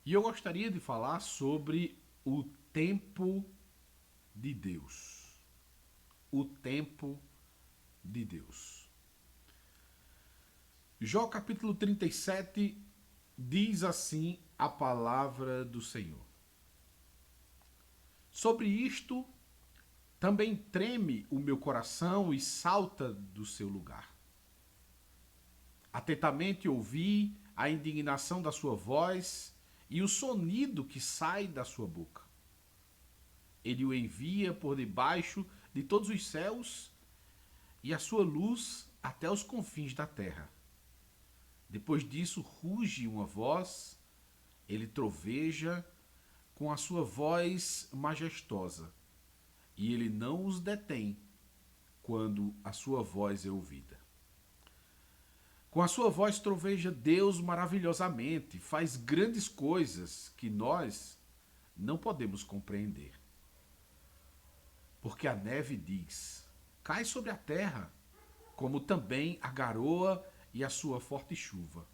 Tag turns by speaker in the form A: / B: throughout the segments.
A: E eu gostaria de falar sobre o tempo de Deus. O tempo de Deus. Jó capítulo 37 diz assim a palavra do Senhor. Sobre isto também treme o meu coração e salta do seu lugar. Atentamente ouvi a indignação da sua voz e o sonido que sai da sua boca. Ele o envia por debaixo de todos os céus e a sua luz até os confins da terra. Depois disso ruge uma voz, ele troveja com a sua voz majestosa, e ele não os detém quando a sua voz é ouvida. Com a sua voz troveja Deus maravilhosamente, faz grandes coisas que nós não podemos compreender. Porque a neve diz, cai sobre a terra, como também a garoa e a sua forte chuva.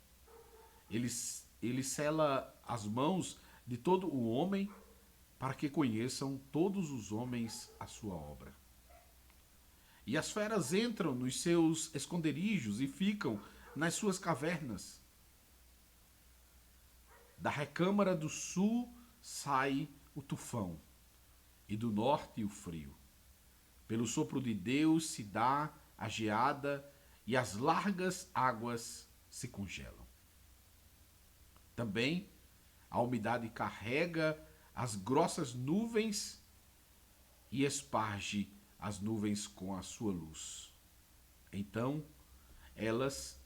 A: Ele sela as mãos de todo o homem, para que conheçam todos os homens a sua obra. E as feras entram nos seus esconderijos e ficam nas suas cavernas. Da recâmara do sul sai o tufão, e do norte o frio. Pelo sopro de Deus se dá a geada, e as largas águas se congelam. Também a umidade carrega as grossas nuvens e esparge as nuvens com a sua luz. Então, elas,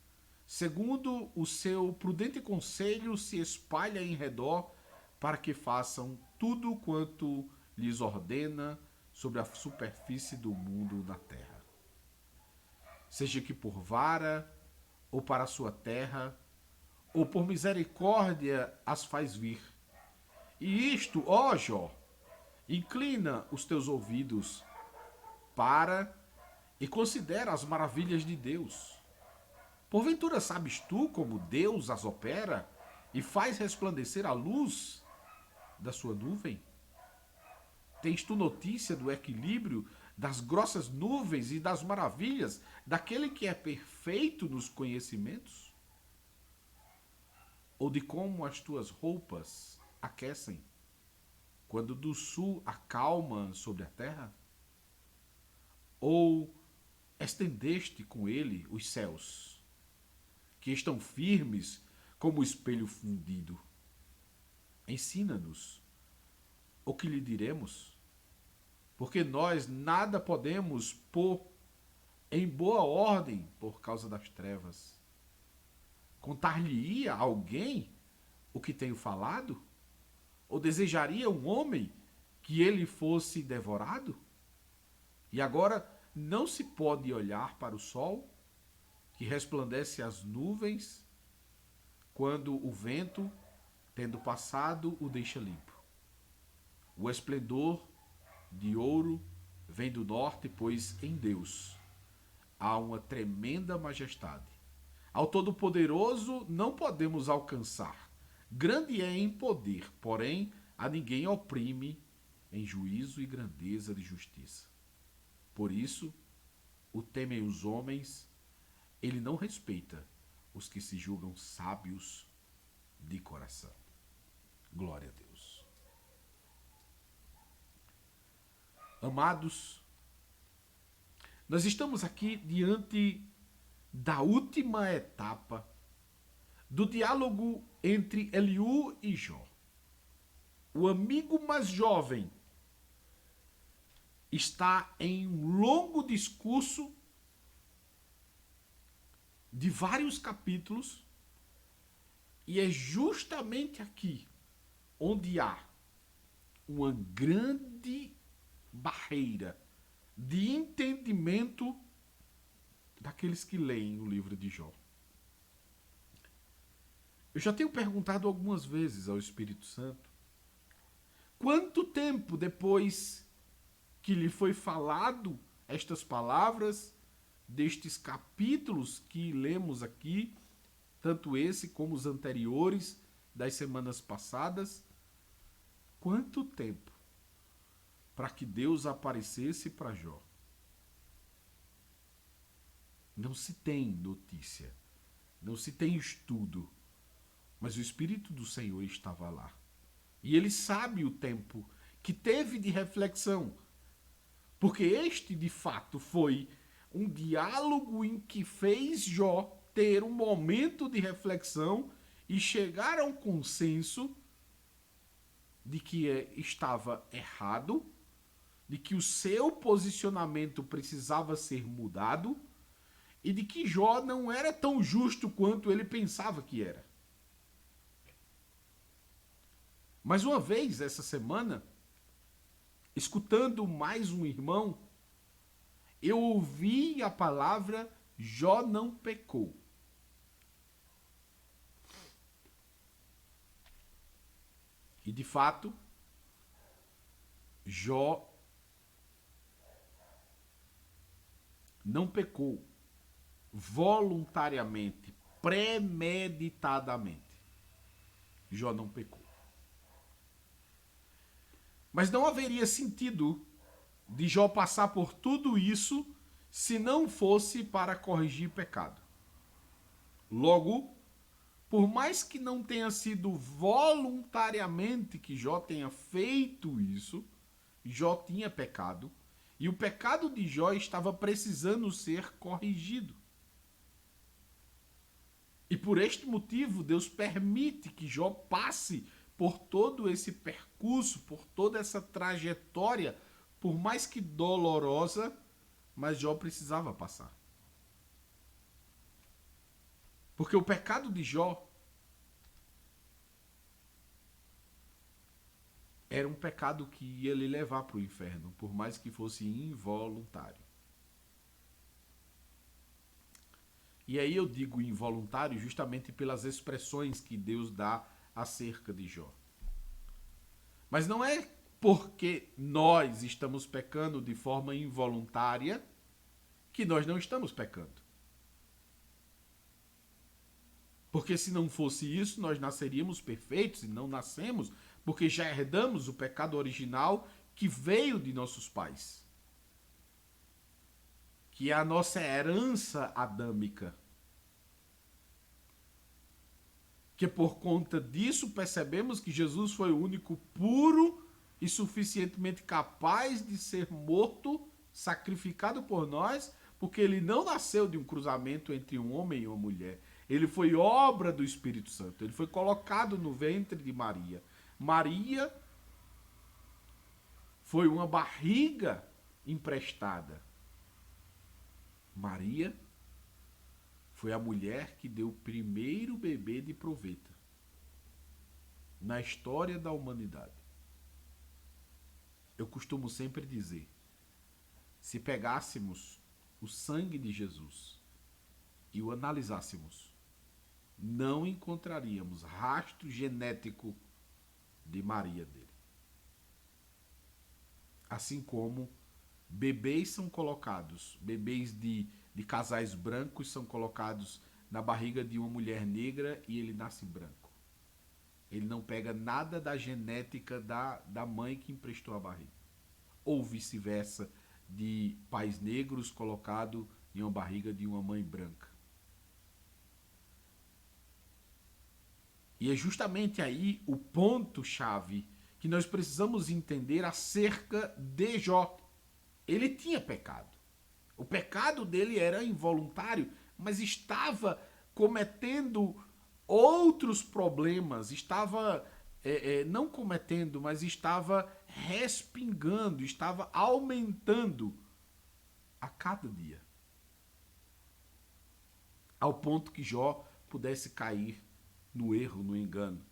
A: segundo o seu prudente conselho, se espalham em redor para que façam tudo quanto lhes ordena sobre a superfície do mundo na terra. Seja que por vara, ou para a sua terra, ou por misericórdia as faz vir. E isto, ó Jó, inclina os teus ouvidos para e considera as maravilhas de Deus. Porventura sabes tu como Deus as opera e faz resplandecer a luz da sua nuvem? Tens tu notícia do equilíbrio das grossas nuvens e das maravilhas daquele que é perfeito nos conhecimentos? Ou de como as tuas roupas aquecem quando do sul acalma sobre a terra? Ou estendeste com ele os céus, que estão firmes como o espelho fundido? Ensina-nos o que lhe diremos, porque nós nada podemos pôr em boa ordem por causa das trevas. Contar-lhe-ia a alguém o que tenho falado? Ou desejaria um homem que ele fosse devorado? E agora não se pode olhar para o sol, que resplandece as nuvens, quando o vento, tendo passado, o deixa limpo. O esplendor de ouro vem do norte, pois em Deus há uma tremenda majestade. Ao Todo-Poderoso não podemos alcançar. Grande é em poder, porém a ninguém oprime em juízo e grandeza de justiça. Por isso, o temem os homens, ele não respeita os que se julgam sábios de coração. Glória a Deus. Amados, nós estamos aqui diante da última etapa do diálogo entre Eliú e Jó. O amigo mais jovem está em um longo discurso de vários capítulos, e é justamente aqui onde há uma grande barreira de entendimento daqueles que leem o livro de Jó. Eu já tenho perguntado algumas vezes ao Espírito Santo quanto tempo depois que lhe foi falado estas palavras, destes capítulos que lemos aqui, tanto esse como os anteriores, das semanas passadas, quanto tempo para que Deus aparecesse para Jó? Não se tem notícia, não se tem estudo, mas o Espírito do Senhor estava lá. E ele sabe o tempo que teve de reflexão, porque este, de fato, foi um diálogo em que fez Jó ter um momento de reflexão e chegar a um consenso de que estava errado, de que o seu posicionamento precisava ser mudado e de que Jó não era tão justo quanto ele pensava que era. Mais uma vez, essa semana, escutando mais um irmão, eu ouvi a palavra Jó não pecou. E de fato, Jó não pecou voluntariamente, premeditadamente. Jó não pecou. Mas não haveria sentido de Jó passar por tudo isso se não fosse para corrigir pecado. Logo, por mais que não tenha sido voluntariamente que Jó tenha feito isso, Jó tinha pecado e o pecado de Jó estava precisando ser corrigido. E por este motivo, Deus permite que Jó passe por todo esse percurso, por toda essa trajetória, por mais que dolorosa, mas Jó precisava passar. Porque o pecado de Jó era um pecado que ia lhe levar para o inferno, por mais que fosse involuntário. E aí eu digo involuntário justamente pelas expressões que Deus dá acerca de Jó. Mas não é porque nós estamos pecando de forma involuntária que nós não estamos pecando. Porque se não fosse isso, nós nasceríamos perfeitos e não nascemos, porque já herdamos o pecado original que veio de nossos pais. Que é a nossa herança adâmica. Que por conta disso percebemos que Jesus foi o único puro e suficientemente capaz de ser morto, sacrificado por nós, porque ele não nasceu de um cruzamento entre um homem e uma mulher. Ele foi obra do Espírito Santo. Ele foi colocado no ventre de Maria. Maria foi uma barriga emprestada. Maria foi a mulher que deu o primeiro bebê de proveta na história da humanidade. Eu costumo sempre dizer, se pegássemos o sangue de Jesus e o analisássemos, não encontraríamos rastro genético de Maria dele. Assim como bebês são colocados, bebês de casais brancos são colocados na barriga de uma mulher negra e ele nasce branco. Ele não pega nada da genética da mãe que emprestou a barriga. Ou vice-versa, de pais negros colocado em uma barriga de uma mãe branca. E é justamente aí o ponto-chave que nós precisamos entender acerca de Jó. Ele tinha pecado. O pecado dele era involuntário, mas estava cometendo outros problemas, estava não cometendo, mas estava respingando, estava aumentando a cada dia. Ao ponto que Jó pudesse cair no erro, no engano.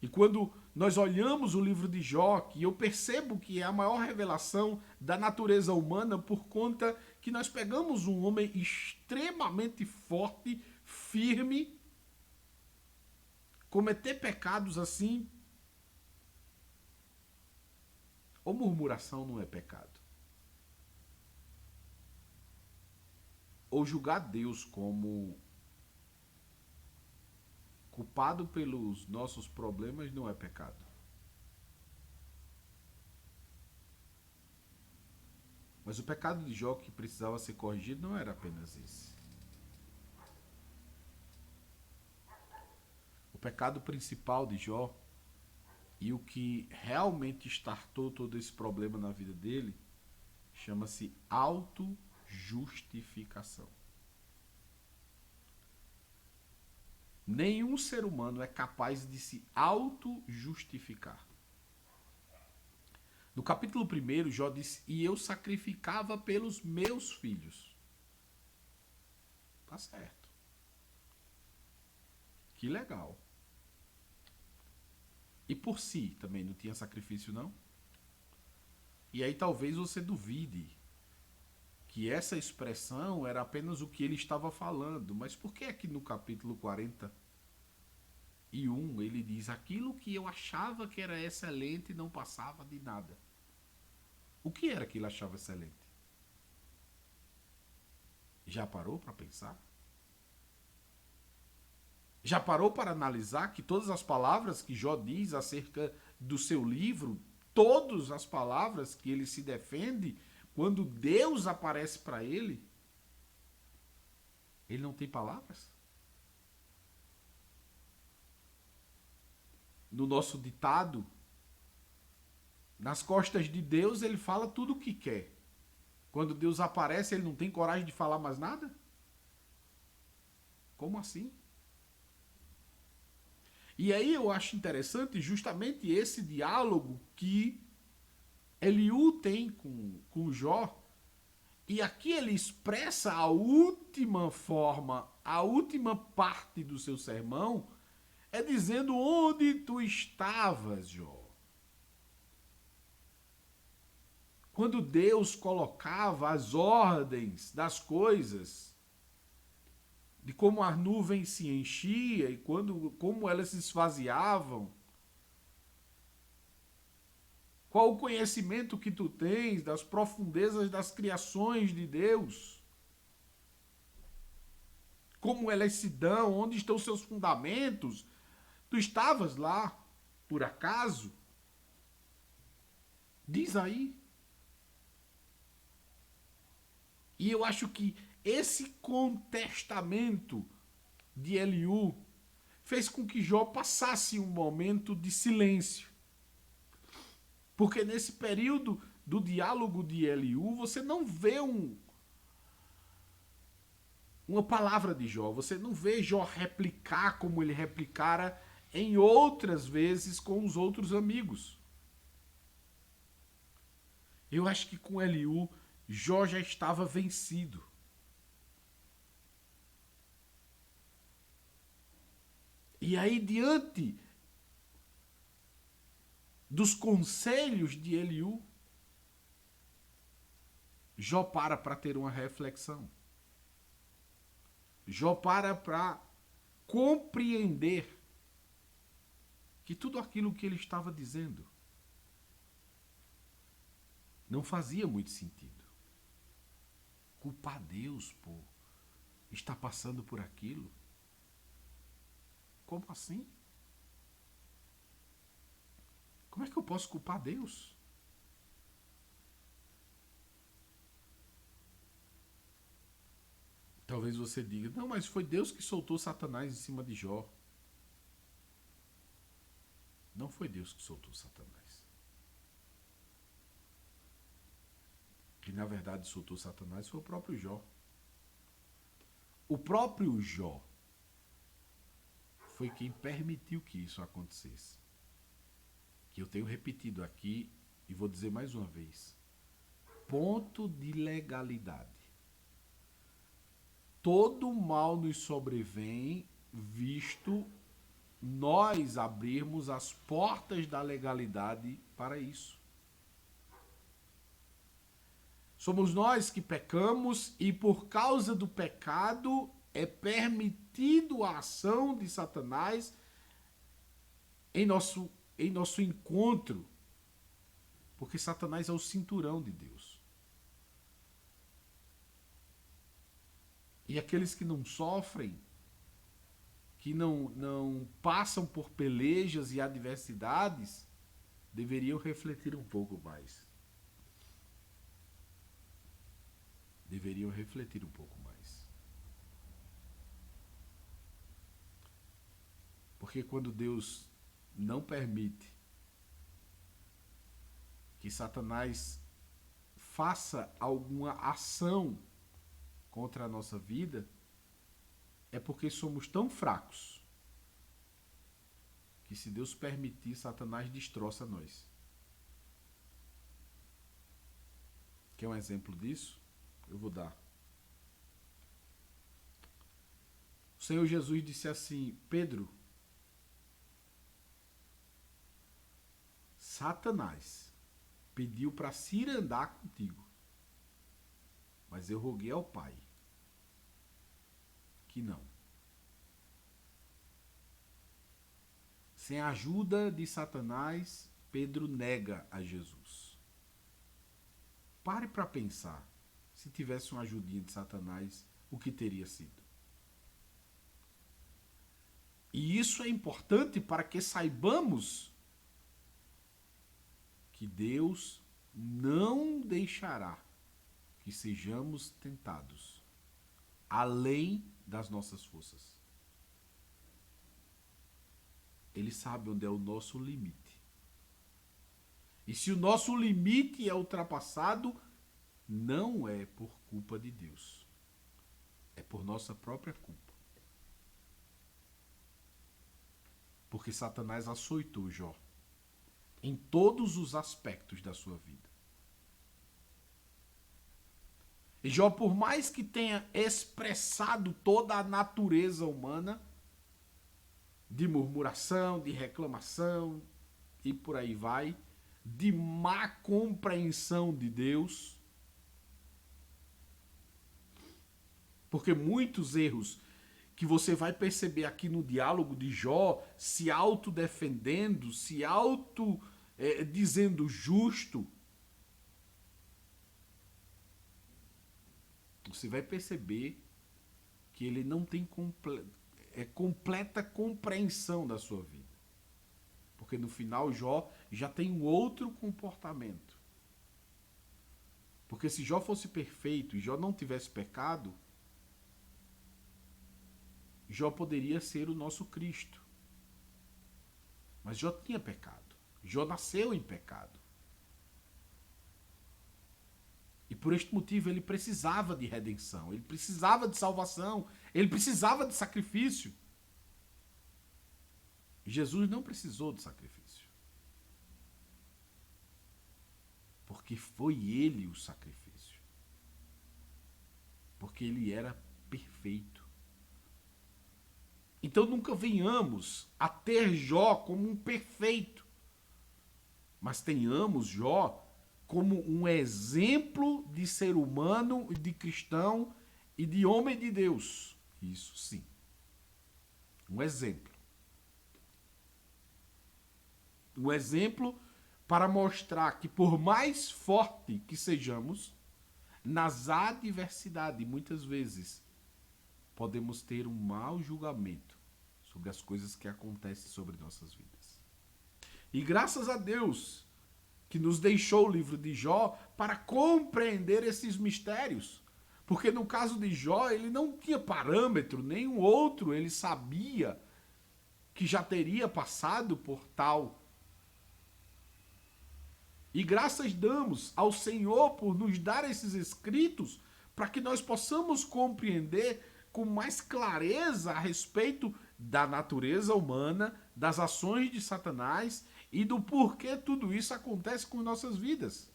A: E quando nós olhamos o livro de Jó, que eu percebo que é a maior revelação da natureza humana por conta que nós pegamos um homem extremamente forte, firme, cometer pecados assim. Ou murmuração não é pecado. Ou julgar Deus como culpado pelos nossos problemas não é pecado. Mas o pecado de Jó que precisava ser corrigido não era apenas esse. O pecado principal de Jó e o que realmente startou todo esse problema na vida dele chama-se autojustificação. Nenhum ser humano é capaz de se auto-justificar. No capítulo 1, Jó disse: "E eu sacrificava pelos meus filhos." Tá certo. Que legal. E por si também não tinha sacrifício, não? E aí talvez você duvide que essa expressão era apenas o que ele estava falando. Mas por que é que no capítulo 41 ele diz: "Aquilo que eu achava que era excelente não passava de nada"? O que era que ele achava excelente? Já parou para pensar? Já parou para analisar que todas as palavras que Jó diz acerca do seu livro, todas as palavras que ele se defende, quando Deus aparece para ele não tem palavras? No nosso ditado, nas costas de Deus ele fala tudo o que quer. Quando Deus aparece, ele não tem coragem de falar mais nada? Como assim? E aí eu acho interessante justamente esse diálogo que Eliú tem com Jó. E aqui ele expressa a última forma, a última parte do seu sermão, é dizendo: "Onde tu estavas, Jó?" Quando Deus colocava as ordens das coisas, de como as nuvens se enchiam e como elas se esvaziavam, qual o conhecimento que tu tens das profundezas das criações de Deus, como elas se dão, onde estão seus fundamentos, tu estavas lá, por acaso? Diz aí. E eu acho que esse contestamento de Eliú fez com que Jó passasse um momento de silêncio. Porque nesse período do diálogo de Eliú, você não vê uma palavra de Jó. Você não vê Jó replicar como ele replicara em outras vezes com os outros amigos. Eu acho que com Eliú, Jó já estava vencido. E aí, diante dos conselhos de Eliú, Jó para ter uma reflexão. Jó para compreender que tudo aquilo que ele estava dizendo não fazia muito sentido. Culpar Deus por estar passando por aquilo? Como assim? Como é que eu posso culpar Deus? Talvez você diga: "Não, mas foi Deus que soltou Satanás em cima de Jó." Não foi Deus que soltou Satanás. Quem na verdade soltou Satanás foi o próprio Jó. O próprio Jó foi quem permitiu que isso acontecesse. Que eu tenho repetido aqui e vou dizer mais uma vez. Ponto de legalidade. Todo mal nos sobrevém visto nós abrirmos as portas da legalidade para isso. Somos nós que pecamos e por causa do pecado é permitido a ação de Satanás em nosso encontro. Porque Satanás é o cinturão de Deus. E aqueles que não sofrem, que não passam por pelejas e adversidades, deveriam refletir um pouco mais. Deveriam refletir um pouco mais. Porque quando Deus não permite que Satanás faça alguma ação contra a nossa vida, é porque somos tão fracos que, se Deus permitir, Satanás destroça nós. Quer um exemplo disso? Eu vou dar. O Senhor Jesus disse assim: Pedro, Satanás pediu para se ir andar contigo, mas eu roguei ao Pai que não. Sem a ajuda de Satanás, Pedro nega a Jesus. Pare para pensar, se tivesse uma ajudinha de Satanás, o que teria sido? E isso é importante para que saibamos que Deus não deixará que sejamos tentados além das nossas forças. Ele sabe onde é o nosso limite. E se o nosso limite é ultrapassado, não é por culpa de Deus. É por nossa própria culpa. Porque Satanás açoitou Jó em todos os aspectos da sua vida. E Jó, por mais que tenha expressado toda a natureza humana, de murmuração, de reclamação e por aí vai, de má compreensão de Deus, porque muitos erros que você vai perceber aqui no diálogo de Jó, se autodefendendo, se dizendo justo, você vai perceber que ele não tem completa compreensão da sua vida. Porque no final Jó já tem um outro comportamento. Porque se Jó fosse perfeito e Jó não tivesse pecado, Jó poderia ser o nosso Cristo. Mas Jó tinha pecado. Jó nasceu em pecado. E por este motivo ele precisava de redenção, ele precisava de salvação, ele precisava de sacrifício. Jesus não precisou de sacrifício. Porque foi ele o sacrifício. Porque ele era perfeito. Então nunca venhamos a ter Jó como um perfeito, mas tenhamos Jó como um exemplo de ser humano, de cristão e de homem de Deus. Isso sim. Um exemplo. Um exemplo para mostrar que, por mais forte que sejamos, nas adversidades, muitas vezes, podemos ter um mau julgamento sobre as coisas que acontecem sobre nossas vidas. E graças a Deus que nos deixou o livro de Jó para compreender esses mistérios. Porque no caso de Jó, ele não tinha parâmetro, nenhum outro, ele sabia que já teria passado por tal. E graças damos ao Senhor por nos dar esses escritos para que nós possamos compreender com mais clareza a respeito da natureza humana, das ações de Satanás e do porquê tudo isso acontece com nossas vidas.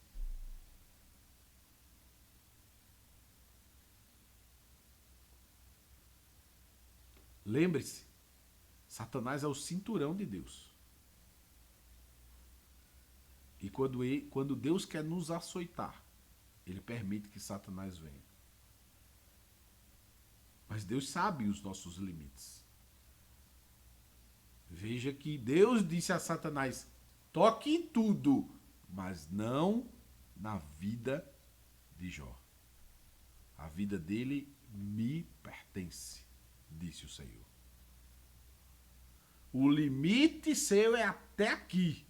A: Lembre-se, Satanás é o cinturão de Deus. E quando Deus quer nos açoitar, ele permite que Satanás venha. Mas Deus sabe os nossos limites. Veja que Deus disse a Satanás: toque em tudo, mas não na vida de Jó. A vida dele me pertence, disse o Senhor. O limite seu é até aqui.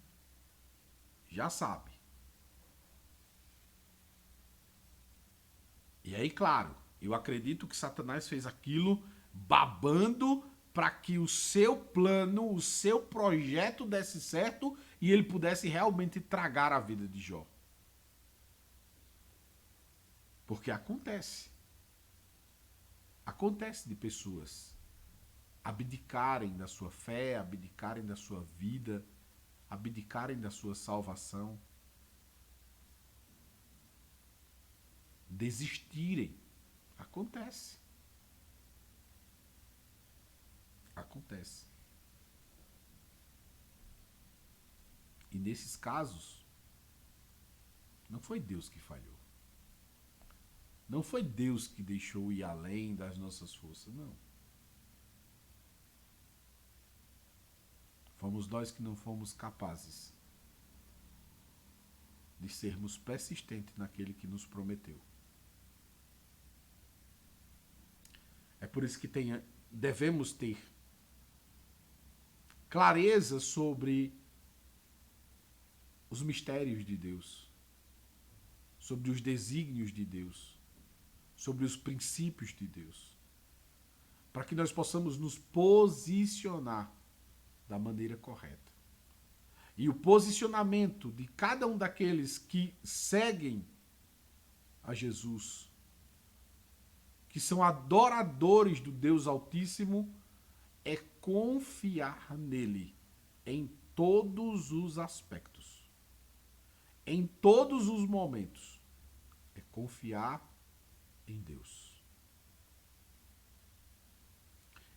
A: Já sabe. E aí, claro, eu acredito que Satanás fez aquilo babando para que o seu plano, o seu projeto desse certo e ele pudesse realmente tragar a vida de Jó. Porque acontece. Acontece de pessoas abdicarem da sua fé, abdicarem da sua vida, abdicarem da sua salvação, desistirem. Acontece. Acontece. E nesses casos, não foi Deus que falhou. Não foi Deus que deixou ir além das nossas forças, não. Fomos nós que não fomos capazes de sermos persistentes naquele que nos prometeu. É por isso que devemos ter clareza sobre os mistérios de Deus, sobre os desígnios de Deus, sobre os princípios de Deus, para que nós possamos nos posicionar da maneira correta. E o posicionamento de cada um daqueles que seguem a Jesus, que são adoradores do Deus Altíssimo, é confiar nele em todos os aspectos, em todos os momentos. É confiar em Deus.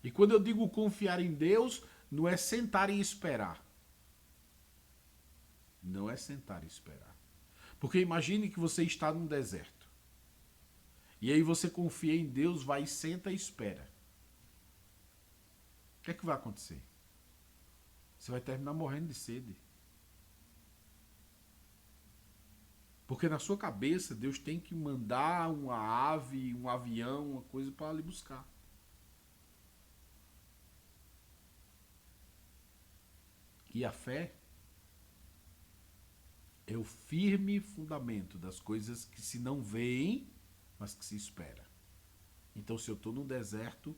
A: E quando eu digo confiar em Deus, não é sentar e esperar. Não é sentar e esperar. Porque imagine que você está num deserto. E aí você confia em Deus, vai e senta e espera. O que é que vai acontecer? Você vai terminar morrendo de sede. Porque na sua cabeça Deus tem que mandar uma ave, um avião, uma coisa para lhe buscar. E a fé é o firme fundamento das coisas que se não veem, mas que se espera. Então, se eu estou no deserto,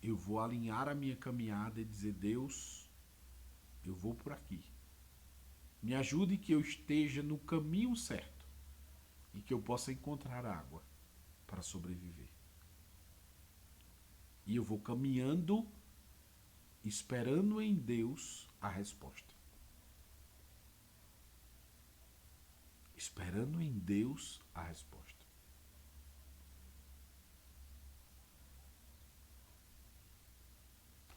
A: eu vou alinhar a minha caminhada e dizer: Deus, eu vou por aqui. Me ajude que eu esteja no caminho certo e que eu possa encontrar água para sobreviver. E eu vou caminhando, esperando em Deus a resposta. Esperando em Deus a resposta.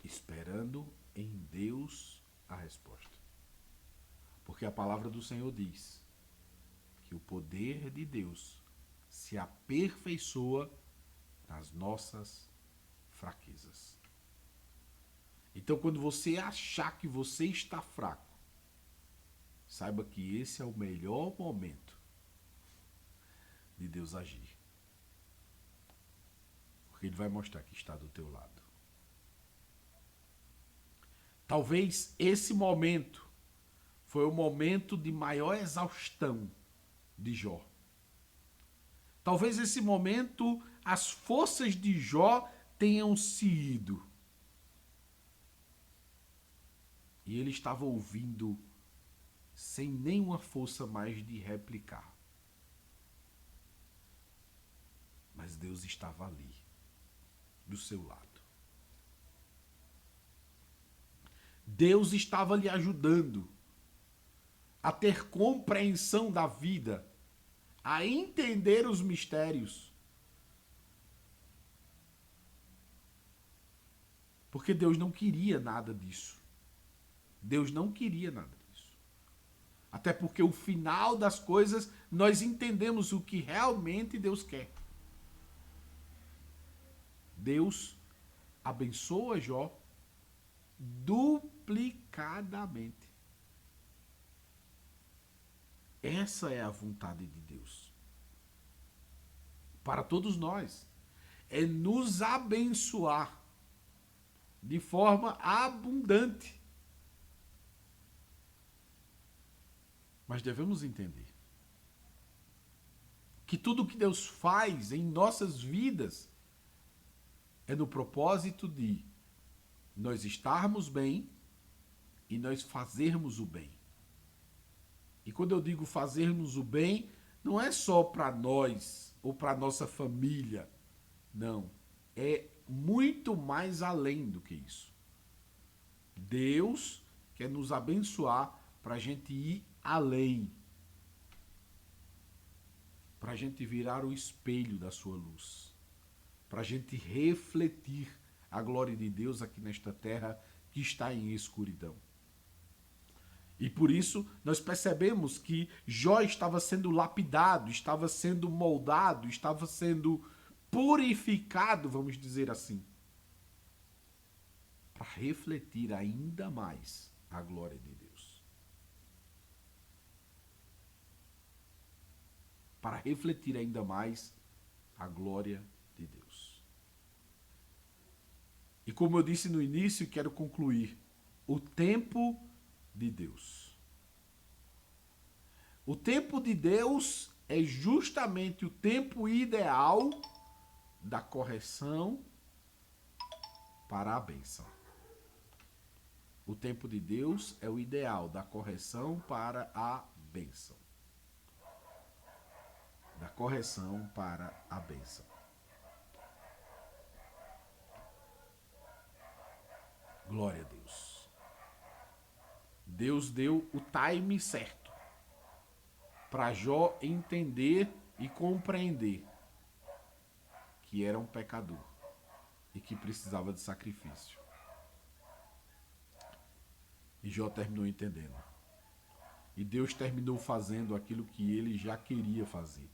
A: Esperando em Deus a resposta. Porque a palavra do Senhor diz que o poder de Deus se aperfeiçoa nas nossas fraquezas. Então, quando você achar que você está fraco, saiba que esse é o melhor momento de Deus agir. Porque Ele vai mostrar que está do teu lado. Talvez esse momento foi o momento de maior exaustão de Jó. Talvez esse momento as forças de Jó tenham se ido. E ele estava ouvindo sem nenhuma força mais de replicar. Mas Deus estava ali, do seu lado. Deus estava lhe ajudando a ter compreensão da vida, a entender os mistérios. Porque Deus não queria nada disso. Deus não queria nada disso. Até porque o final das coisas, nós entendemos o que realmente Deus quer. Deus abençoa Jó duplicadamente. Essa é a vontade de Deus. Para todos nós. É nos abençoar. de forma abundante. Mas devemos entender que tudo que Deus faz em nossas vidas é no propósito de nós estarmos bem e nós fazermos o bem. E quando eu digo fazermos o bem, não é só para nós ou para nossa família. Não. É muito mais além do que isso. Deus quer nos abençoar para a gente ir além. Para a gente virar o espelho da sua luz. Para a gente refletir a glória de Deus aqui nesta terra que está em escuridão. E por isso nós percebemos que Jó estava sendo lapidado, estava sendo moldado, estava sendo purificado, vamos dizer assim, para refletir ainda mais a glória de Deus. Para refletir ainda mais a glória de Deus. E como eu disse no início, quero concluir, o tempo de Deus. O tempo de Deus é justamente o tempo ideal da correção para a bênção. O tempo de Deus é o ideal da correção para a bênção. Da correção para a bênção. Glória a Deus. Deus deu o time certo para Jó entender e compreender que era um pecador e que precisava de sacrifício. E Jó terminou entendendo. E Deus terminou fazendo aquilo que ele já queria fazer,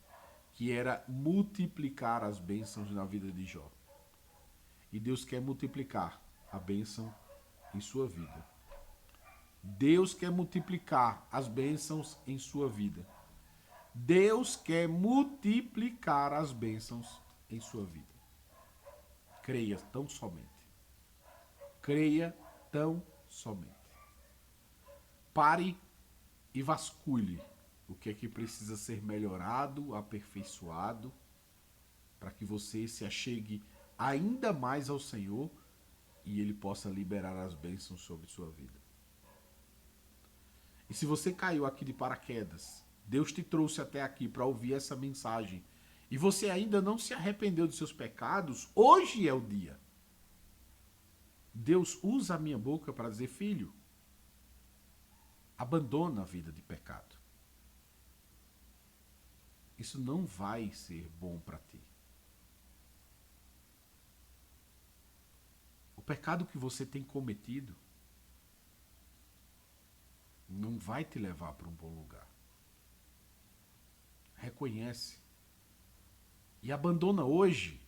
A: que era multiplicar as bênçãos na vida de Jó. E Deus quer multiplicar a bênção em sua vida. Deus quer multiplicar as bênçãos em sua vida. Deus quer multiplicar as bênçãos em sua vida. Creia tão somente. Creia tão somente. Pare e vasculhe o que é que precisa ser melhorado, aperfeiçoado, para que você se achegue ainda mais ao Senhor e Ele possa liberar as bênçãos sobre sua vida. E se você caiu aqui de paraquedas, Deus te trouxe até aqui para ouvir essa mensagem, e você ainda não se arrependeu dos seus pecados, hoje é o dia. Deus usa a minha boca para dizer, filho, abandona a vida de pecado. Isso não vai ser bom para ti. O pecado que você tem cometido não vai te levar para um bom lugar. Reconhece. E abandona hoje.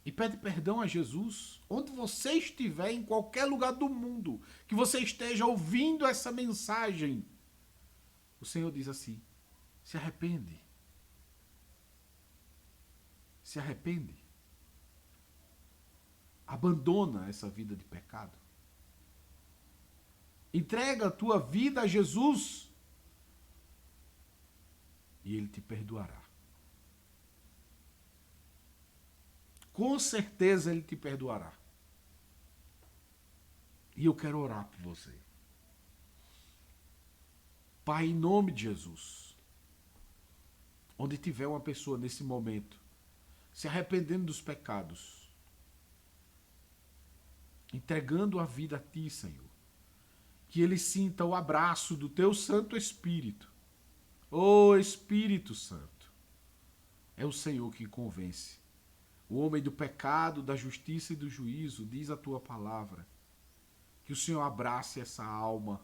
A: E pede perdão a Jesus. Onde você estiver, em qualquer lugar do mundo, que você esteja ouvindo essa mensagem, o Senhor diz assim, se arrepende. Se arrepende. Abandona essa vida de pecado. Entrega a tua vida a Jesus. E Ele te perdoará. Com certeza Ele te perdoará. E eu quero orar por você. Pai, em nome de Jesus, onde tiver uma pessoa nesse momento, se arrependendo dos pecados, entregando a vida a Ti, Senhor, que ele sinta o abraço do Teu Santo Espírito. Ô Espírito Santo, é o Senhor que convence. O homem do pecado, da justiça e do juízo, diz a Tua palavra. Que o Senhor abrace essa alma,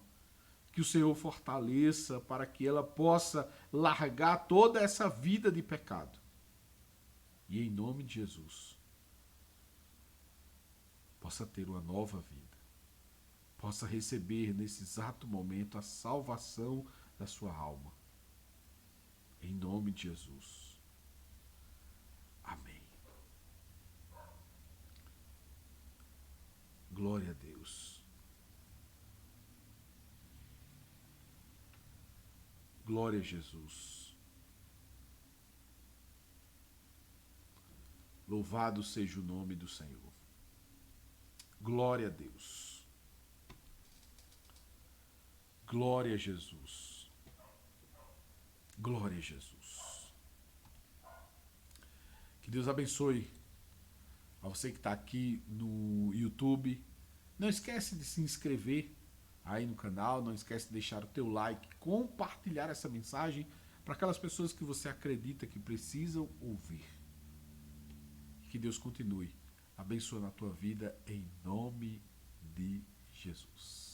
A: que o Senhor fortaleça para que ela possa largar toda essa vida de pecado. E em nome de Jesus, possa ter uma nova vida, possa receber nesse exato momento a salvação da sua alma. Em nome de Jesus. Amém. Glória a Deus. Glória a Jesus. Louvado seja o nome do Senhor. Glória a Deus. Glória a Jesus. Glória a Jesus. Que Deus abençoe a você que está aqui no YouTube. Não esquece de se inscrever aí no canal, não esquece de deixar o teu like, compartilhar essa mensagem para aquelas pessoas que você acredita que precisam ouvir. Que Deus continue abençoando a tua vida em nome de Jesus.